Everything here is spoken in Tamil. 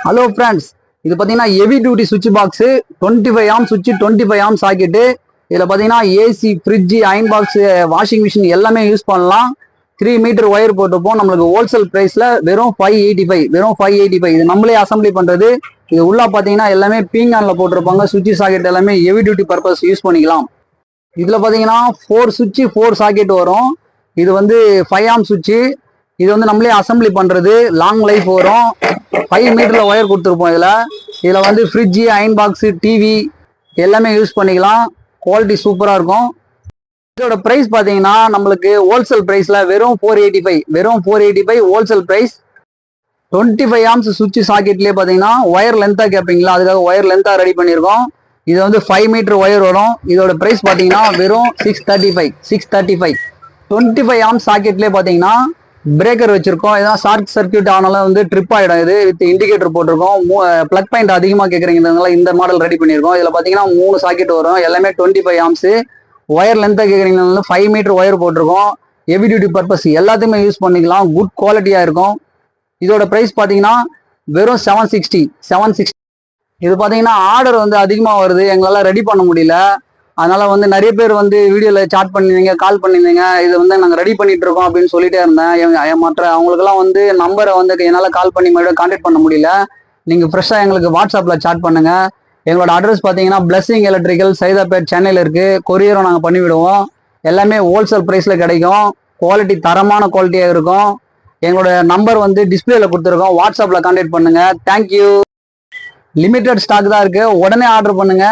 ஹலோ ஃப்ரெண்ட்ஸ், இது பார்த்தீங்கன்னா ஹெவி டியூட்டி சுவிட்ச் பாக்ஸ் 25 ஆம் சுவிட்ச் 25 ஆம் சாக்கெட்டு. இதில் பார்த்தீங்கன்னா AC, fridge, iron box, washing machine எல்லாமே யூஸ் பண்ணலாம். 3 மீட்டர் ஒயர் போட்டுப்போம். நம்மளுக்கு ஹோல்சேல் ப்ரைஸில் வெறும் 585 இது நம்மளே அசம்பிளி பண்ணுறது. இது உள்ள பார்த்தீங்கன்னா எல்லாமே பீங்கானில் போட்டிருப்பாங்க. சுவிட்ச் சாக்கெட் எல்லாமே ஹெவி டியூட்டி பர்பஸ் யூஸ் பண்ணிக்கலாம். இதில் பார்த்தீங்கன்னா 4 சுவிட்ச் 4 சாக்கெட் வரும். இது வந்து 5 ஆம் சுவிட்சு. இது வந்து நம்மளே அசம்பிளி பண்ணுறது. லாங் லைஃப் வரும். 5 மீட்டரில் ஒயர் கொடுத்துருப்போம். இதில் வந்து ஃப்ரிட்ஜு, அயன் பாக்ஸு, டிவி எல்லாமே யூஸ் பண்ணிக்கலாம். குவாலிட்டி சூப்பராக இருக்கும். இதோட ப்ரைஸ் பார்த்தீங்கன்னா நம்மளுக்கு ஹோல்சேல் ப்ரைஸில் வெறும் 485 ஹோல்சேல் ப்ரைஸ். 25 ஆம்ஸ் சுவிட்ச் சாக்கெட்லேயே பார்த்தீங்கன்னா ஒயர் லென்த்தாக கேட்பீங்களா, அதுக்காக ஒயர் லென்த்தாக ரெடி பண்ணியிருக்கோம். இது வந்து 5 மீட்டர் ஒயர் வரும். இதோட ப்ரைஸ் பார்த்தீங்கன்னா வெறும் 635. 25 ஆம்ஸ் சாக்கெட்லேயே பார்த்தீங்கன்னா பிரேக்கர் வச்சிருக்கோம். இதான் ஷார்ட் சர்க்கியூட் ஆனாலும் வந்து ட்ரிப் ஆகிடும். இது வித் இண்டிகேட்டர் போட்டிருக்கோம். பிளக் பாயிண்ட் அதிகமாக கேட்குறீங்கிறதுனால இந்த மாடல் ரெடி பண்ணியிருக்கோம். இதில் பார்த்தீங்கன்னா 3 சாக்கெட் வரும். எல்லாமே 25 ஆம்ஸ். ஒயர் லென்த்தாக கேட்குறீங்கனால 5 மீட்டர் ஒயர் போட்டிருக்கோம். ஹெவி டியூட்டி பர்பஸ் எல்லாத்தையுமே யூஸ் பண்ணிக்கலாம். குட் குவாலிட்டியாக இருக்கும். இதோட ப்ரைஸ் பார்த்தீங்கன்னா வெறும் 760. இது பார்த்தீங்கன்னா ஆர்டர் வந்து அதிகமாக வருது, எங்களால் ரெடி பண்ண முடியல. அதனால வந்து நிறைய பேர் வந்து வீடியோவில் சாட் பண்ணியிருந்தீங்க, கால் பண்ணியிருந்தீங்க. இது வந்து நாங்கள் ரெடி பண்ணிட்டு இருக்கோம் அப்படின்னு சொல்லிட்டே இருந்தேன். மற்ற அவங்களுக்குலாம் வந்து நம்பரை வந்து என்னால் கால் பண்ணி மறுபடியும் கான்டாக்ட் பண்ண முடியல. நீங்கள் ஃப்ரெஷ்ஷாக எங்களுக்கு வாட்ஸ்அப்பில் சாட் பண்ணுங்க. எங்களோட அட்ரஸ் பார்த்தீங்கன்னா பிளஸிங் எலக்ட்ரிக்கல், சைதாப்பேட், சென்னையில் இருக்குது. கொரியரும் நாங்கள் பண்ணிவிடுவோம். எல்லாமே ஹோல்சேல் ப்ரைஸில் கிடைக்கும். குவாலிட்டி தரமான குவாலிட்டியாக இருக்கும். எங்களோட நம்பர் வந்து டிஸ்பிளேல கொடுத்துருக்கோம். வாட்ஸ்அப்பில் கான்டாக்ட் பண்ணுங்க. தேங்க்யூ. லிமிட்டட் ஸ்டாக் தான் இருக்குது. உடனே ஆர்டர் பண்ணுங்க.